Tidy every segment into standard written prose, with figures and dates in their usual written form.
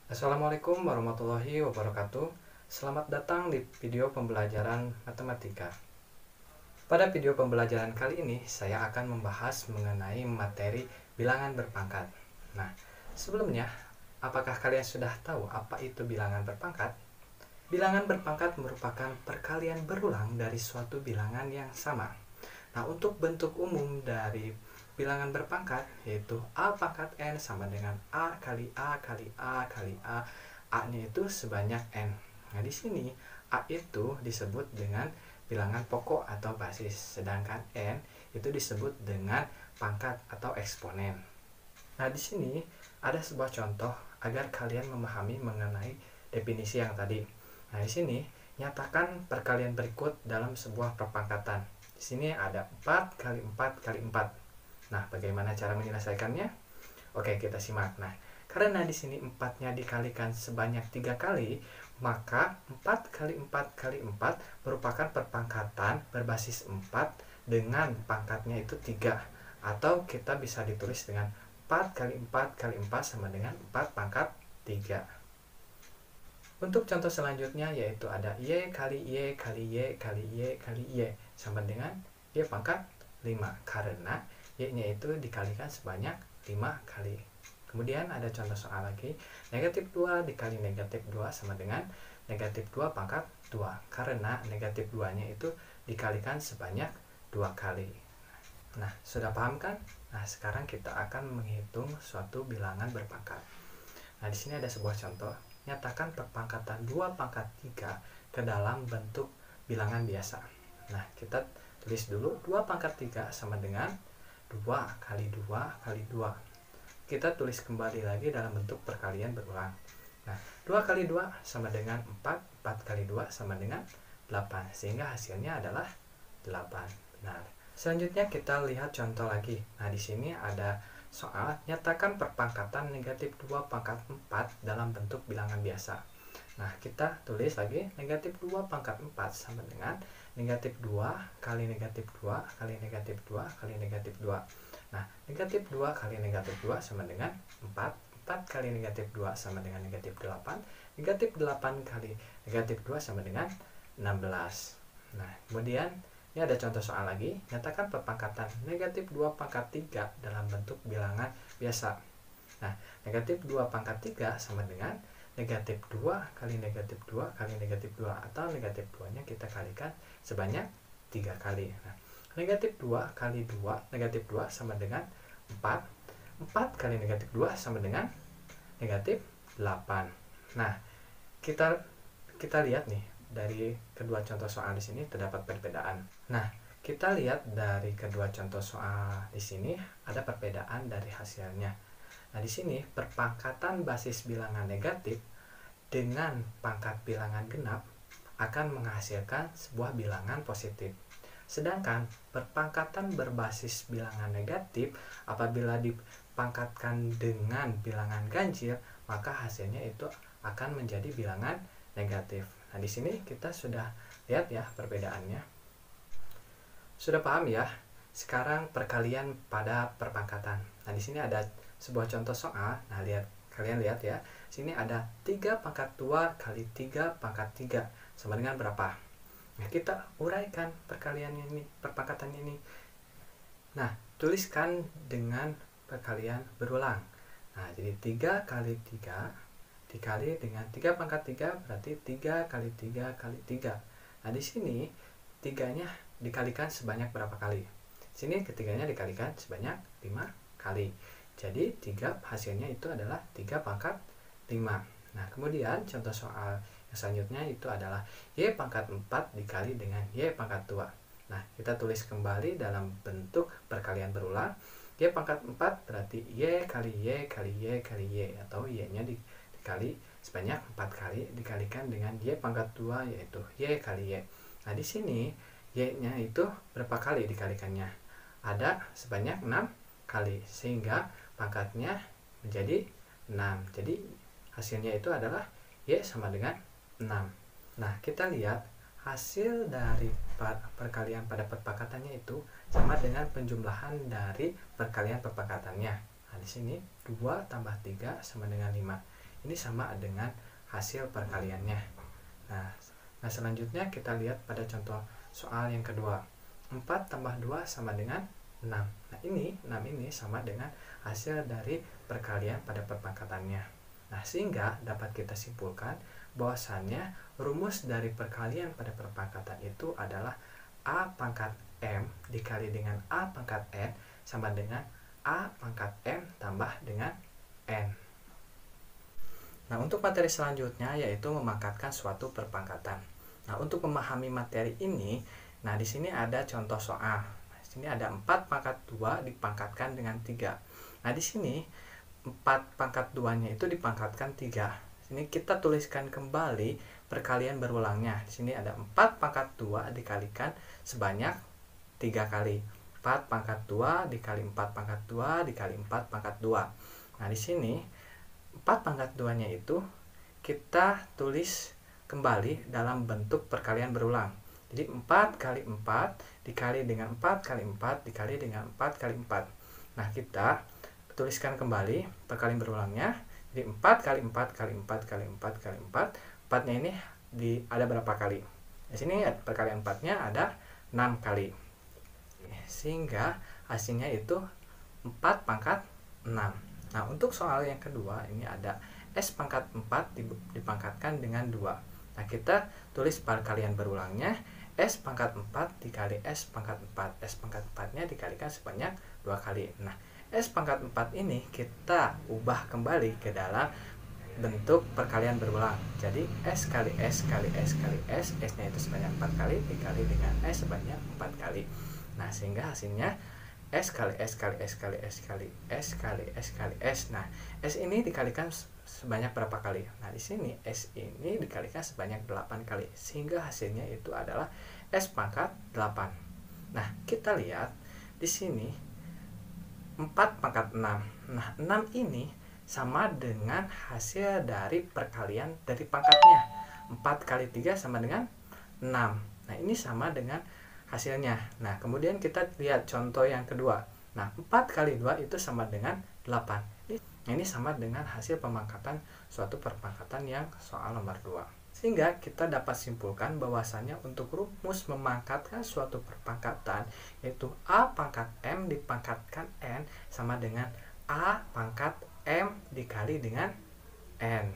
Assalamualaikum warahmatullahi wabarakatuh. Selamat datang di video pembelajaran matematika. Pada video pembelajaran kali ini, saya akan membahas mengenai materi bilangan berpangkat. Nah, sebelumnya, apakah kalian sudah tahu apa itu bilangan berpangkat? Bilangan berpangkat merupakan perkalian berulang dari suatu bilangan yang sama. Nah, untuk bentuk umum dari bilangan berpangkat yaitu A pangkat N sama dengan A kali A kali A kali A. A-nya itu sebanyak N. Nah, di sini A itu disebut dengan bilangan pokok atau basis, sedangkan N itu disebut dengan pangkat atau eksponen. Nah, di sini ada sebuah contoh agar kalian memahami mengenai definisi yang tadi. Nah, di sini nyatakan perkalian berikut dalam sebuah perpangkatan. Di sini ada 4 kali 4 kali 4. Nah, bagaimana cara menyelesaikannya? Oke, kita simak. Nah, karena di sini 4-nya dikalikan sebanyak 3 kali, maka 4 kali 4 kali 4 merupakan perpangkatan berbasis 4 dengan pangkatnya itu 3. Atau kita bisa ditulis dengan 4 kali 4 kali 4 sama dengan 4 pangkat 3. Untuk contoh selanjutnya yaitu ada Y kali Y kali Y kali Y kali Y sama dengan Y pangkat 5, karena Y-nya itu dikalikan sebanyak 5 kali. Kemudian ada contoh soal lagi, negatif 2 dikali negatif 2 sama dengan negatif 2 pangkat 2, karena negatif 2-nya itu dikalikan sebanyak 2 kali. Nah, sudah paham kan? Nah, sekarang kita akan menghitung suatu bilangan berpangkat. Nah, di sini ada sebuah contoh, nyatakan perpangkatan 2 pangkat 3 ke dalam bentuk bilangan biasa. Nah, kita tulis dulu 2 pangkat 3 sama dengan 2 kali 2 kali 2. Kita tulis kembali lagi dalam bentuk perkalian berulang. Nah, 2 kali 2 sama dengan 4, 4 kali 2 sama dengan 8, sehingga hasilnya adalah 8. Benar. Selanjutnya kita lihat contoh lagi. Nah, di sini ada soal nyatakan perpangkatan negatif 2 pangkat 4 dalam bentuk bilangan biasa. Nah, kita tulis lagi negatif 2 pangkat 4 sama dengan negatif 2 kali negatif 2 kali negatif 2 kali negatif 2. Nah, negatif 2 kali negatif 2 sama dengan 4. 4 kali negatif 2 sama dengan negatif 8. Negatif 8 kali negatif 2 sama dengan 16. Nah, kemudian ini ada contoh soal lagi, nyatakan perpangkatan negatif 2 pangkat 3 dalam bentuk bilangan biasa. Nah, negatif 2 pangkat 3 sama dengan negatif 2 kali negatif 2 kali negatif 2, atau negatif 2-nya kita kalikan sebanyak 3 kali. Nah, negatif 2 kali 2 negatif 2 sama dengan 4. 4 kali negatif 2 sama dengan negatif 8. Nah, kita lihat nih dari kedua contoh soal di sini terdapat perbedaan. Nah, kita lihat dari kedua contoh soal di sini ada perbedaan dari hasilnya. Nah, di sini perpangkatan basis bilangan negatif dengan pangkat bilangan genap akan menghasilkan sebuah bilangan positif. Sedangkan perpangkatan berbasis bilangan negatif apabila dipangkatkan dengan bilangan ganjil, maka hasilnya itu akan menjadi bilangan negatif. Nah, di sini kita sudah lihat ya perbedaannya. Sudah paham ya? Sekarang perkalian pada perpangkatan. Nah, di sini ada sebuah contoh soal. Nah, kalian lihat ya. Sini ada 3 pangkat 2 kali 3 pangkat 3 sama dengan berapa? Nah, kita uraikan perkalian ini, perpangkatannya ini. Nah, tuliskan dengan perkalian berulang. Nah, jadi 3 kali 3 dikali dengan 3 pangkat 3 berarti 3 kali 3 kali 3. Nah, di sini 3-nya dikalikan sebanyak berapa kali? Sini ketiganya dikalikan sebanyak 5 kali. Jadi 3 hasilnya itu adalah 3 pangkat 5. Nah, kemudian contoh soal yang selanjutnya itu adalah Y pangkat 4 dikali dengan Y pangkat 2. Nah, kita tulis kembali dalam bentuk perkalian berulang. Y pangkat 4 berarti Y kali Y kali Y kali Y, atau Y-nya dikali sebanyak 4 kali dikalikan dengan Y pangkat 2 yaitu Y kali Y. Nah, di sini Y-nya itu berapa kali dikalikannya? Ada sebanyak 6 kali, sehingga pangkatnya menjadi 6. Jadi hasilnya itu adalah Y sama dengan 6. Nah, kita lihat hasil dari perkalian pada perpangkatannya itu sama dengan penjumlahan dari perkalian perpangkatannya. Nah, di sini 2 tambah 3 sama dengan 5. ini sama dengan hasil perkaliannya. Nah selanjutnya kita lihat pada contoh soal yang kedua. 4 tambah 2 sama dengan 6. Nah ini 6 ini sama dengan hasil dari perkalian pada perpangkatannya. Nah sehingga dapat kita simpulkan bahwasannya rumus dari perkalian pada perpangkatan itu adalah A pangkat M dikali dengan A pangkat N sama dengan A pangkat M tambah dengan N. Nah untuk materi selanjutnya yaitu memangkatkan suatu perpangkatan. Nah untuk memahami materi ini, nah di sini ada contoh soal. Nah, di sini ada 4 pangkat 2 dipangkatkan dengan 3. Nah di sini 4 pangkat 2-nya itu dipangkatkan 3. Sini kita tuliskan kembali perkalian berulangnya. Di sini ada 4 pangkat 2 dikalikan sebanyak 3 kali. 4 pangkat 2 dikali 4 pangkat 2 dikali 4 pangkat 2. Nah di sini 4 pangkat 2-nya itu kita tulis kembali dalam bentuk perkalian berulang. Jadi 4 kali 4 dikali dengan 4 kali 4 dikali dengan 4 kali 4. Nah kita tuliskan kembali perkalian berulangnya. Jadi 4 kali 4 kali 4 kali 4 kali 4. 4-nya ini ada berapa kali? Di sini perkalian 4-nya ada 6 kali. Sehingga hasilnya itu 4 pangkat 6. Nah untuk soal yang kedua ini ada S pangkat 4 dipangkatkan dengan 2. Nah kita tulis perkalian berulangnya. S pangkat 4 dikali S pangkat 4. S pangkat 4-nya dikalikan sebanyak 2 kali. Nah S pangkat 4 ini kita ubah kembali ke dalam bentuk perkalian berulang. Jadi S kali S kali S kali S, S-nya itu sebanyak 4 kali dikali dengan S sebanyak 4 kali. Nah sehingga hasilnya S kali S kali S kali S kali S kali S kali S. Nah S ini dikalikan sebanyak berapa kali? Nah di sini S ini dikalikan sebanyak 8 kali. Sehingga hasilnya itu adalah S pangkat 8. Nah kita lihat di sini 4 pangkat 6. Nah 6 ini sama dengan hasil dari perkalian dari pangkatnya. 4 kali 3 sama dengan 6. Nah ini sama dengan hasilnya. Nah kemudian kita lihat contoh yang kedua. Nah 4 kali 2 itu sama dengan 8. Ini sama dengan hasil pemangkatan suatu perpangkatan yang soal nomor 2. Sehingga kita dapat simpulkan bahwasannya untuk rumus memangkatkan suatu perpangkatan yaitu A pangkat M dipangkatkan N sama dengan A pangkat M dikali dengan N.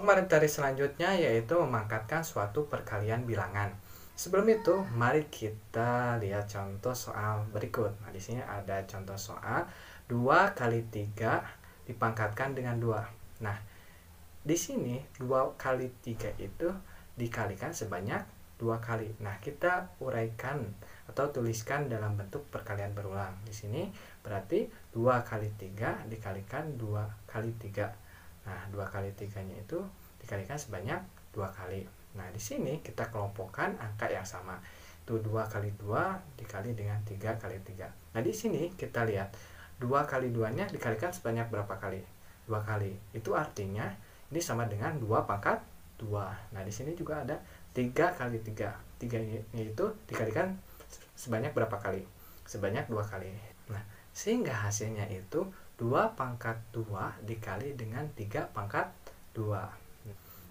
Materi selanjutnya yaitu memangkatkan suatu perkalian bilangan. Sebelum itu, mari kita lihat contoh soal berikut. Nah, di sini ada contoh soal 2 kali 3 dipangkatkan dengan 2. Nah, di sini 2 kali 3 itu dikalikan sebanyak 2 kali. Nah, kita uraikan atau tuliskan dalam bentuk perkalian berulang. Di sini berarti 2 kali 3 dikalikan 2 kali 3. Nah, 2 kali 3-nya itu dikalikan sebanyak 2 kali. Nah, di sini kita kelompokkan angka yang sama. Itu 2 kali 2 dikali dengan 3 kali 3. Nah, di sini kita lihat 2 kali 2-nya dikalikan sebanyak berapa kali? 2 kali. Itu artinya ini sama dengan 2 pangkat 2. Nah, di sini juga ada 3 kali 3. 3-nya itu dikalikan sebanyak berapa kali? Sebanyak 2 kali. Nah, sehingga hasilnya itu 2 pangkat 2 dikali dengan 3 pangkat 2.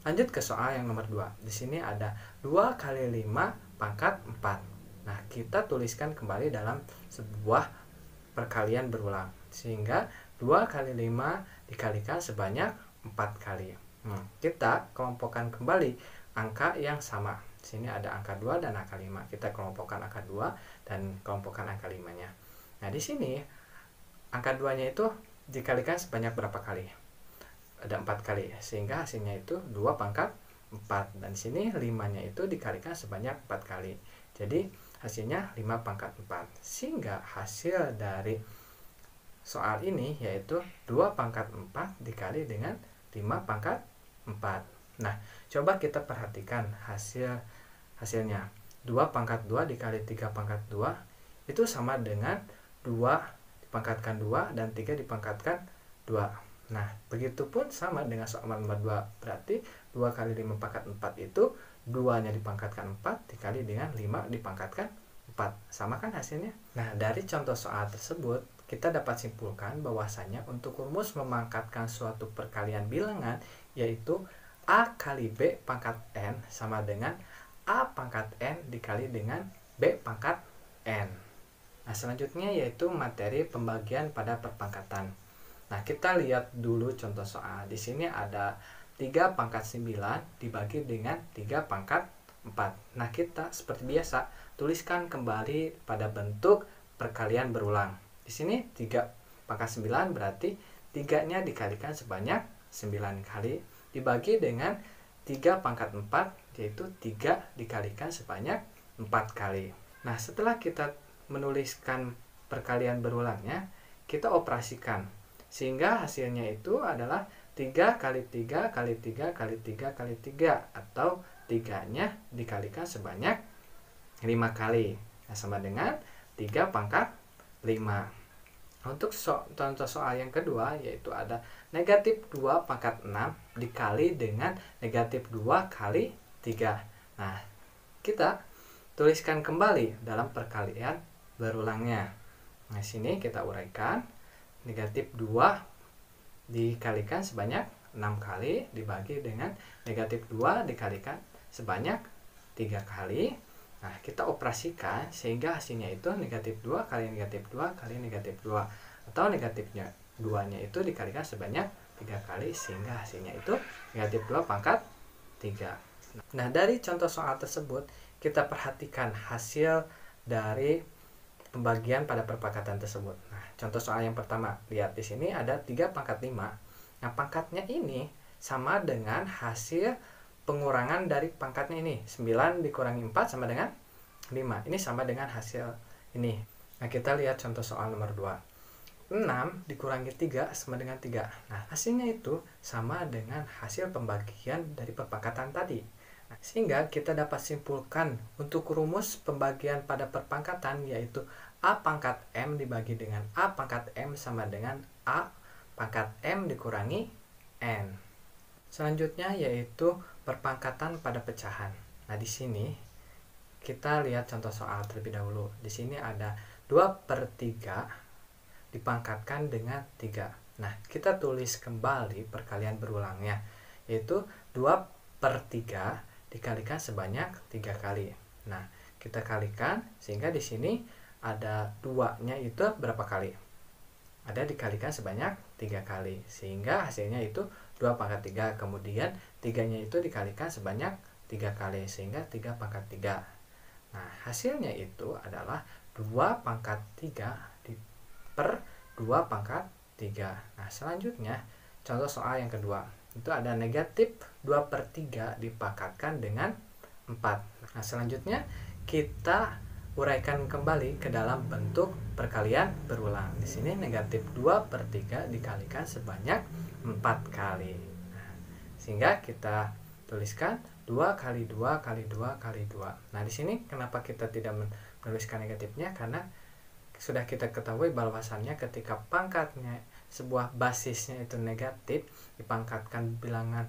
Lanjut ke soal yang nomor 2. Di sini ada 2 kali 5 pangkat 4. Nah, kita tuliskan kembali dalam sebuah perkalian berulang. Sehingga 2 kali 5 dikalikan sebanyak 4 kali. Kita kelompokkan kembali angka yang sama. Di sini ada angka 2 dan angka 5. Kita kelompokkan angka 2 dan kelompokkan angka 5-nya. Nah, di sini angka 2-nya itu dikalikan sebanyak berapa kali? Ada 4 kali, sehingga hasilnya itu 2 pangkat 4. Dan di sini 5-nya itu dikalikan sebanyak 4 kali. Jadi hasilnya 5 pangkat 4. Sehingga hasil dari soal ini yaitu 2 pangkat 4 dikali dengan 5 pangkat 4. Nah, coba kita perhatikan hasilnya. 2 pangkat 2 dikali 3 pangkat 2 itu sama dengan 2 dipangkatkan 2 dan 3 dipangkatkan 2. Nah, begitupun sama dengan soal nomor 2. Berarti 2 kali 5 pangkat 4 itu 2-nya dipangkatkan 4 dikali dengan 5 dipangkatkan 4. Sama kan hasilnya? Nah, dari contoh soal tersebut kita dapat simpulkan bahwasanya untuk rumus memangkatkan suatu perkalian bilangan yaitu A kali B pangkat N sama dengan A pangkat N dikali dengan B pangkat N. Nah, selanjutnya yaitu materi pembagian pada perpangkatan. Nah, kita lihat dulu contoh soal. Di sini ada 3 pangkat 9 dibagi dengan 3 pangkat 4. Nah, kita seperti biasa tuliskan kembali pada bentuk perkalian berulang. Di sini 3 pangkat 9 berarti 3-nya dikalikan sebanyak 9 kali dibagi dengan 3 pangkat 4 yaitu 3 dikalikan sebanyak 4 kali. Nah, setelah kita menuliskan perkalian berulangnya, kita operasikan sehingga hasilnya itu adalah 3 kali 3 kali 3 kali 3 kali 3 atau 3-nya dikalikan sebanyak 5 kali. Nah, sama dengan 3 pangkat 5. Untuk contoh soal yang kedua yaitu ada negatif 2 pangkat 6 dikali dengan negatif 2 kali 3. Nah, kita tuliskan kembali dalam perkalian berulangnya. Nah, sini kita uraikan negatif 2 dikalikan sebanyak 6 kali dibagi dengan negatif 2 dikalikan sebanyak 3 kali. Nah, kita operasikan sehingga hasilnya itu negatif 2 kali negatif 2 kali negatif 2 atau negatifnya 2-nya itu dikalikan sebanyak 3 kali sehingga hasilnya itu negatif 2 pangkat 3. Nah, dari contoh soal tersebut kita perhatikan hasil dari pembagian pada perpangkatan tersebut. Nah, contoh soal yang pertama, lihat di sini ada 3 pangkat 5. Nah, pangkatnya ini sama dengan hasil pengurangan dari pangkatnya ini. 9 dikurangi 4 sama dengan 5. Ini sama dengan hasil ini. Nah, kita lihat contoh soal nomor 2. 6 dikurangi 3 sama dengan 3. Nah, hasilnya itu sama dengan hasil pembagian dari perpangkatan tadi. Nah, sehingga kita dapat simpulkan untuk rumus pembagian pada perpangkatan yaitu A pangkat M dibagi dengan A pangkat M sama dengan A pangkat M dikurangi N. Selanjutnya yaitu perpangkatan pada pecahan. Nah, di sini kita lihat contoh soal terlebih dahulu. Di sini ada 2/3 dipangkatkan dengan 3. Nah, kita tulis kembali perkalian berulangnya yaitu 2/3 dikalikan sebanyak 3 kali. Nah, kita kalikan sehingga di sini ada 2-nya itu berapa kali? Ada dikalikan sebanyak 3 kali. Sehingga hasilnya itu 2 pangkat 3. Kemudian 3-nya itu dikalikan sebanyak 3 kali. Sehingga 3 pangkat 3. Nah, hasilnya itu adalah 2 pangkat 3 per 2 pangkat 3. Nah, selanjutnya contoh soal yang kedua. Itu ada negatif 2/3 dipangkatkan dengan 4. Nah, selanjutnya kita uraikan kembali ke dalam bentuk perkalian berulang. Di sini negatif 2/3 dikalikan sebanyak 4 kali. Nah, sehingga kita tuliskan 2 kali 2 kali 2 kali 2. Nah, di sini kenapa kita tidak menuliskan negatifnya? Karena sudah kita ketahui bahwasannya ketika pangkatnya sebuah basisnya itu negatif dipangkatkan bilangan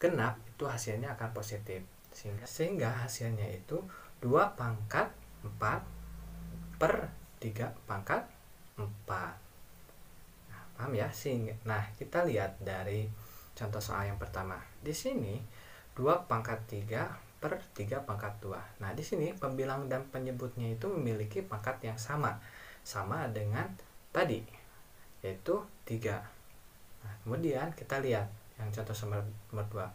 genap itu hasilnya akan positif. Sehingga hasilnya itu 2 pangkat 4 per 3 pangkat 4. Nah, paham ya? Nah, kita lihat dari contoh soal yang pertama. Di sini 2 pangkat 3 per 3 pangkat 2. Nah, di sini pembilang dan penyebutnya itu memiliki pangkat yang sama dengan tadi, yaitu 3. Nah, kemudian kita lihat yang contoh nomor 2.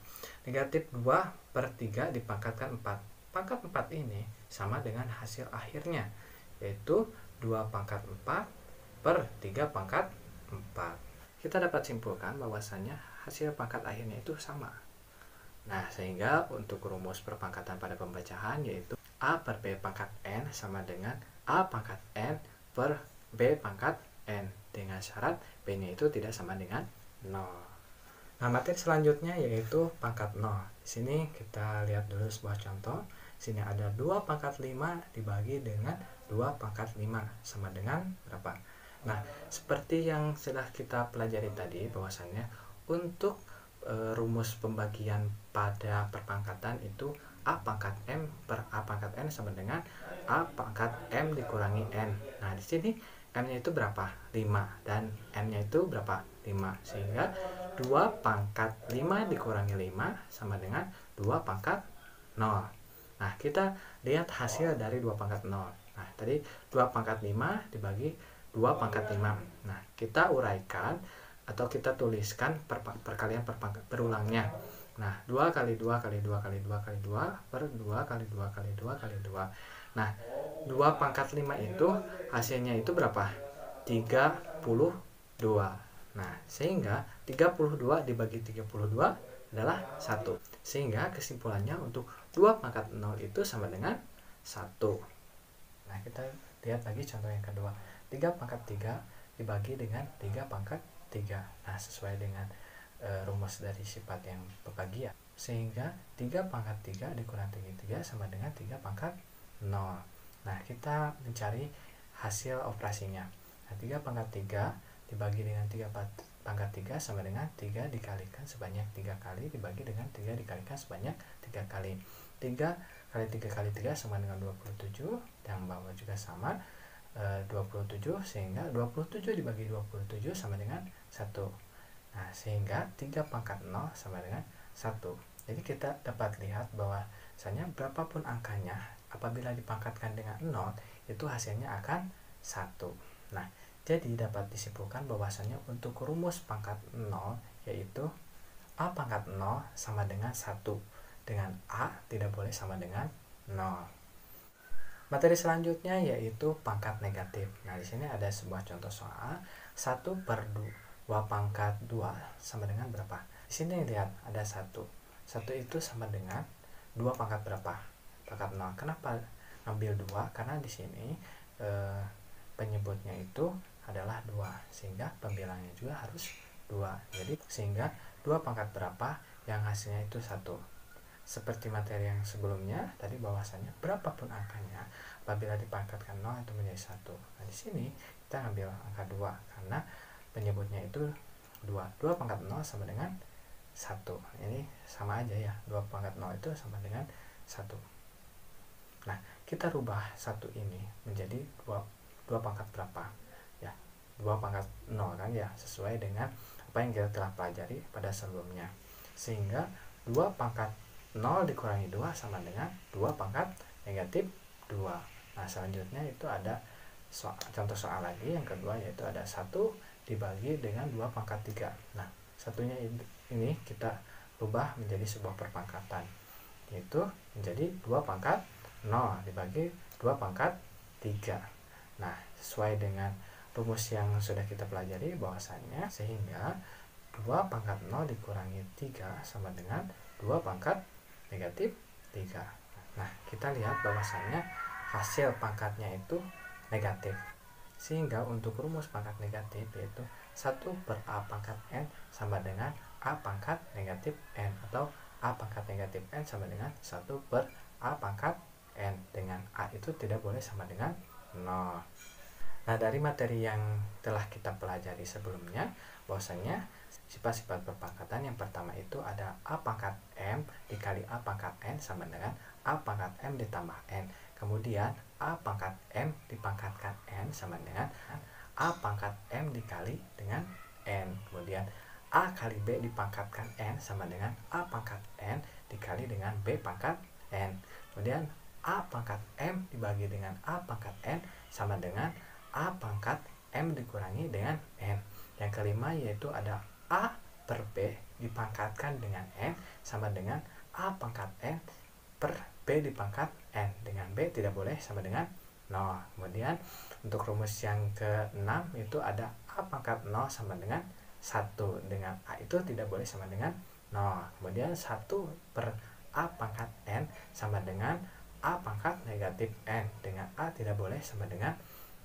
Negatif 2/3 dipangkatkan 4. Pangkat 4 ini sama dengan hasil akhirnya, yaitu 2 pangkat 4 per 3 pangkat 4. Kita dapat simpulkan bahwasannya hasil pangkat akhirnya itu sama. Nah, sehingga untuk rumus perpangkatan pada pembacahan yaitu A per B pangkat N sama dengan A pangkat N per B pangkat N dengan syarat B-nya itu tidak sama dengan 0. Nah, materi selanjutnya yaitu pangkat 0. Di sini kita lihat dulu sebuah contoh. Di sini ada 2 pangkat 5 dibagi dengan 2 pangkat 5 sama dengan berapa? Nah, seperti yang sudah kita pelajari tadi bahwasannya untuk rumus pembagian pada perpangkatan itu A pangkat M per A pangkat N sama dengan A pangkat M dikurangi N. Nah, di sini M-nya itu berapa? 5. Dan M-nya itu berapa? 5. Sehingga 2 pangkat 5 dikurangi 5 sama dengan 2 pangkat 0. Nah, kita lihat hasil dari 2 pangkat 0. Nah, tadi 2 pangkat 5 dibagi 2 pangkat 5. Nah, kita uraikan atau kita tuliskan perkalian perulangnya. Nah, 2 kali 2 kali 2 kali 2 kali 2 per 2 kali 2 kali 2 kali 2. Nah, 2 pangkat 5 itu hasilnya itu berapa? 32. Nah, sehingga 32 dibagi 32 adalah 1. Sehingga kesimpulannya untuk 2 pangkat 0 itu sama dengan 1. Nah, kita lihat lagi contoh yang kedua. 3 pangkat 3 dibagi dengan 3 pangkat 3. Nah, sesuai dengan rumus dari sifat yang pembagian. Sehingga 3 pangkat 3 dikurangi 3 sama dengan 3 pangkat 0. Nah, kita mencari hasil operasinya. Nah, 3 pangkat 3 dibagi dengan 3 pangkat 3 sama dengan 3 dikalikan sebanyak 3 kali dibagi dengan 3 dikalikan sebanyak 3 kali. 3 kali 3 kali 3 sama dengan 27, yang bawah juga sama 27, sehingga 27 dibagi 27 sama dengan 1. Nah, sehingga 3 pangkat 0 sama dengan 1. Jadi kita dapat lihat bahwasanya berapapun angkanya apabila dipangkatkan dengan 0 itu hasilnya akan 1. Nah, jadi dapat disimpulkan bahwasanya untuk rumus pangkat 0 yaitu A pangkat 0 sama dengan 1, dengan A tidak boleh sama dengan 0. Materi selanjutnya yaitu pangkat negatif. Nah, di sini ada sebuah contoh soal 1/2 pangkat 2 sama dengan berapa? Di sini lihat ada 1. 1 itu sama dengan 2 pangkat berapa? Pangkat 0. Kenapa ngambil 2? Karena di sini penyebutnya itu adalah 2, sehingga pembilangnya juga harus 2. Jadi sehingga 2 pangkat berapa yang hasilnya itu 1. Seperti materi yang sebelumnya tadi bahwasanya berapapun angkanya apabila dipangkatkan 0 itu menjadi 1. Nah, di sini kita ambil angka 2 karena penyebutnya itu 2. 2 pangkat 0 sama dengan 1. Ini sama aja ya. 2 pangkat 0 itu sama dengan 1. Nah, kita rubah 1 ini menjadi 2 pangkat berapa? Ya, 2 pangkat 0 kan ya, sesuai dengan apa yang kita telah pelajari pada sebelumnya. Sehingga 2 pangkat 0 dikurangi 2 sama dengan 2 pangkat negatif 2. Nah, selanjutnya itu ada contoh soal lagi yang kedua, yaitu ada 1 dibagi dengan 2 pangkat 3. Nah, satunya ini kita rubah menjadi sebuah perpangkatan, yaitu menjadi 2 pangkat 0 dibagi 2 pangkat 3. Nah, sesuai dengan rumus yang sudah kita pelajari bahwasanya sehingga 2 pangkat 0 dikurangi 3 sama dengan 2 pangkat negatif 3. Nah, kita lihat bahwasanya hasil pangkatnya itu negatif. Sehingga untuk rumus pangkat negatif yaitu 1/A pangkat N sama dengan A pangkat negatif N, atau A pangkat negatif N sama dengan 1/A pangkat N, dengan A itu tidak boleh sama dengan 0. Nah, dari materi yang telah kita pelajari sebelumnya bahwasanya sifat-sifat perpangkatan yang pertama itu ada A pangkat M dikali A pangkat N sama dengan A pangkat M ditambah N. Kemudian A pangkat M dipangkatkan N sama dengan A pangkat M dikali dengan N. Kemudian A kali B dipangkatkan N sama dengan A pangkat N dikali dengan B pangkat N. Kemudian A pangkat M dibagi dengan A pangkat N sama dengan A pangkat M dikurangi dengan N. Yang kelima yaitu ada A per B dipangkatkan dengan N sama dengan A pangkat N per B dipangkat N, dengan B tidak boleh sama dengan 0. Kemudian untuk rumus yang ke-6 itu ada A pangkat 0 sama dengan 1, dengan A itu tidak boleh sama dengan 0. Kemudian 1/A pangkat N sama dengan A pangkat negatif N, dengan A tidak boleh sama dengan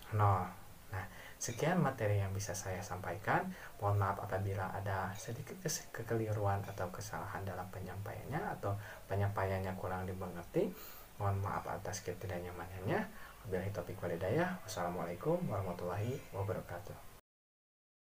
0. Nah, sekian materi yang bisa saya sampaikan. Mohon maaf apabila ada sedikit kekeliruan atau kesalahan dalam penyampaiannya atau penyampaiannya kurang dimengerti. Mohon maaf atas ketidaknyamanannya. Wabillahi taufiq wal hidayah. Wassalamualaikum warahmatullahi wabarakatuh.